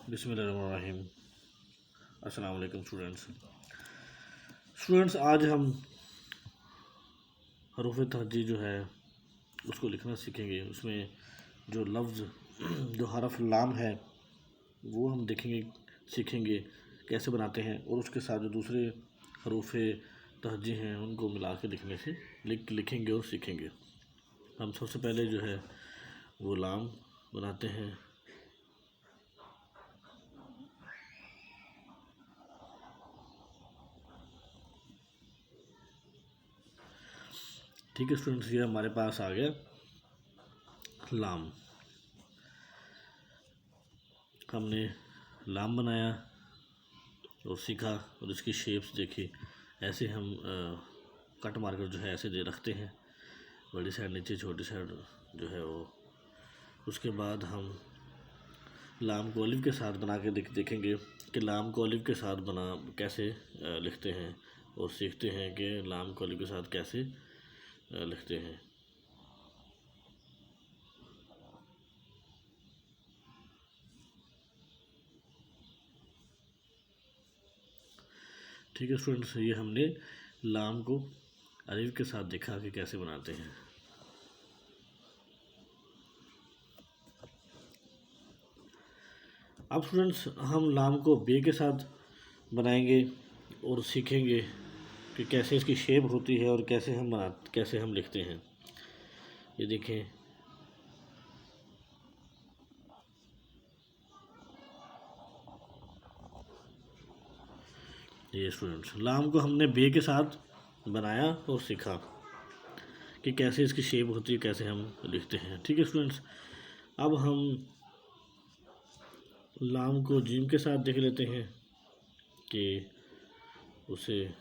बिस्मिल्लाहिर्रहमानिर्रहीम। अस्सलाम वालेकुम स्टूडेंट्स, आज हम हरूफ तहज्जी जो है उसको लिखना सीखेंगे। उसमें जो लफ्ज़ जो हरफ लाम है वो हम देखेंगे, सीखेंगे कैसे बनाते हैं, और उसके साथ जो दूसरे हरूफ तहज्जी हैं उनको मिला के लिखने से लिखेंगे और सीखेंगे। हम सबसे पहले जो है वो लाम बनाते हैं। ठीक है स्टूडेंट्स, ये हमारे पास आ गया लाम। हमने लाम बनाया और सीखा और इसकी शेप्स देखी। ऐसे हम कट मार्कर जो है ऐसे दे रखते हैं, बड़ी साइड नीचे, छोटी साइड जो है वो। उसके बाद हम लाम को अलिफ के साथ बना के देखेंगे कि लाम को अलिफ के साथ बना कैसे लिखते हैं, और सीखते हैं कि लाम को अलिफ के साथ कैसे लिखते हैं। ठीक है स्टूडेंट्स, ये हमने लाम को अलिफ के साथ देखा कि कैसे बनाते हैं। अब स्टूडेंट्स हम लाम को बे के साथ बनाएंगे और सीखेंगे कि कैसे इसकी शेप होती है और कैसे हम लिखते हैं। ये देखें, ये स्टूडेंट्स लाम को हमने बे के साथ बनाया और सीखा कि कैसे इसकी शेप होती है, कैसे हम लिखते हैं। ठीक है स्टूडेंट्स, अब हम लाम को जीम के साथ देख लेते हैं कि उसे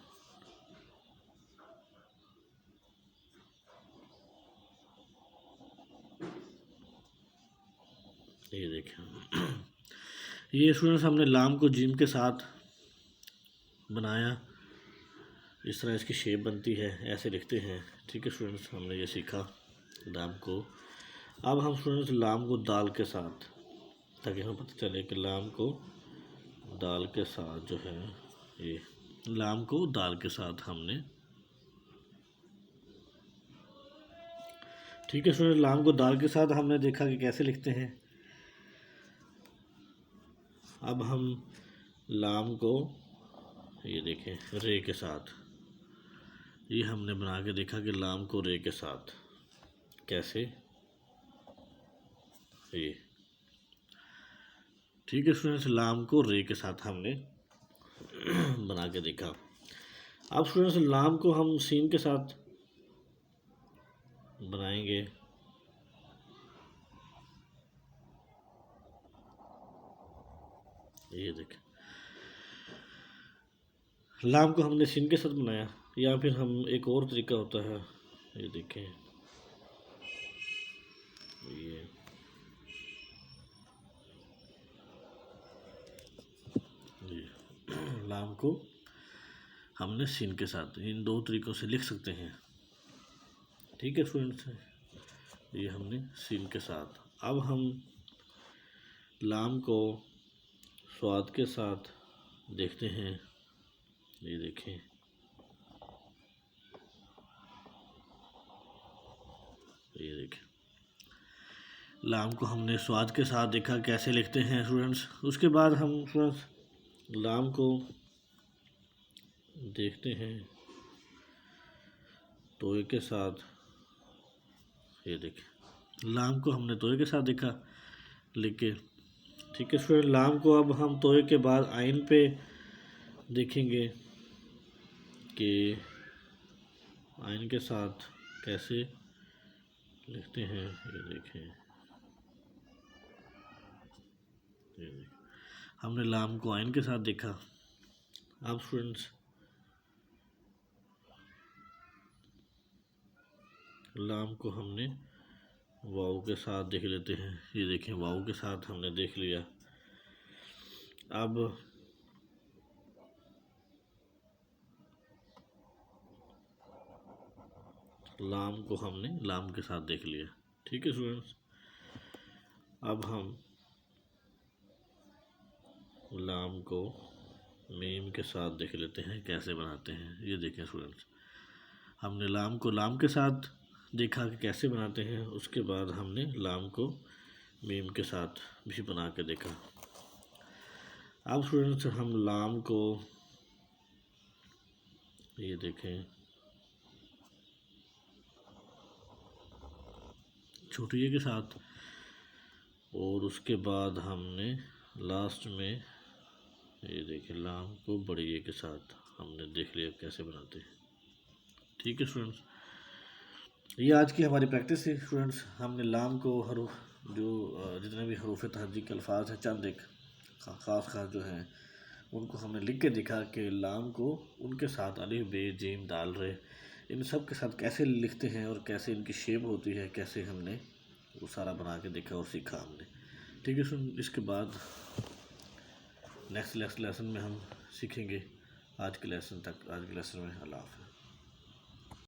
ये देखें ये स्टूडेंट्स हमने लाम को जीम के साथ बनाया। इस तरह इसकी शेप बनती है, ऐसे लिखते हैं। ठीक है स्टूडेंट्स, हमने ये सीखा लाम को। अब हम स्टूडेंट्स लाम को दाल के साथ, ताकि हमें पता चले कि लाम को दाल के साथ जो है, ये लाम को दाल के साथ हमने, ठीक है स्टूडेंट, लाम को दाल के साथ हमने देखा कि कैसे लिखते हैं। अब हम लाम को ये देखें रे के साथ, ये हमने बना के देखा कि लाम को रे के साथ कैसे, ये ठीक है स्टूडेंट्स, लाम को रे के साथ हमने बना के देखा। अब स्टूडेंट्स लाम को हम सीन के साथ बनाएंगे। ये देखें, लाम को हमने सीन के साथ बनाया, या फिर हम एक और तरीका होता है, ये देखें, ये लाम को हमने सीन के साथ, इन दो तरीक़ों से लिख सकते हैं। ठीक है स्टूडेंट्स, ये हमने सीन के साथ। अब हम लाम को स्वाद के साथ देखते हैं। ये देखें, ये देखें, लाम को हमने स्वाद के साथ देखा कैसे लिखते हैं स्टूडेंट्स। उसके बाद हम स्टूडेंट्स लाम को देखते हैं तोय के साथ। ये देखें, लाम को हमने तोय के साथ देखा लिख के। ठीक है स्टूडेंट, लाम को अब हम तोय के बाद आइन पे देखेंगे कि आइन के साथ कैसे लिखते हैं। ये देखें, ये देखें, हमने लाम को आइन के साथ देखा। अब स्टूडेंट्स लाम को हमने वाव के साथ देख लेते हैं। ये देखें, वाव के साथ हमने देख लिया। अब लाम को हमने लाम के साथ देख लिया। ठीक है स्टूडेंट्स, अब हम लाम को मीम के साथ देख लेते हैं कैसे बनाते हैं। ये देखें स्टूडेंट्स, हमने लाम को लाम के साथ देखा कि कैसे बनाते हैं, उसके बाद हमने लाम को मीम के साथ भी बना के देखा। अब स्टूडेंट्स हम लाम को, ये देखें, छोटी ए के साथ, और उसके बाद हमने लास्ट में ये देखें लाम को बड़ी ए के साथ हमने देख लिया कैसे बनाते हैं। ठीक है स्टूडेंट्स, ये आज की हमारी प्रैक्टिस है स्टूडेंट्स। हमने लाम को जितने भी हरूफ तहज्जी के अल्फाज हैं, चंद एक ख़ास जो हैं उनको हमने लिख के देखा कि लाम को उनके साथ अलिफ बे जीम दाल रे इन सब के साथ कैसे लिखते हैं और कैसे इनकी शेप होती है, कैसे हमने वो सारा बना के देखा और सीखा हमने। ठीक है स्टूडेंट, इसके बाद नेक्स्ट लेसन में हम सीखेंगे। आज के लेसन में अल्लाह हाफ़िज़।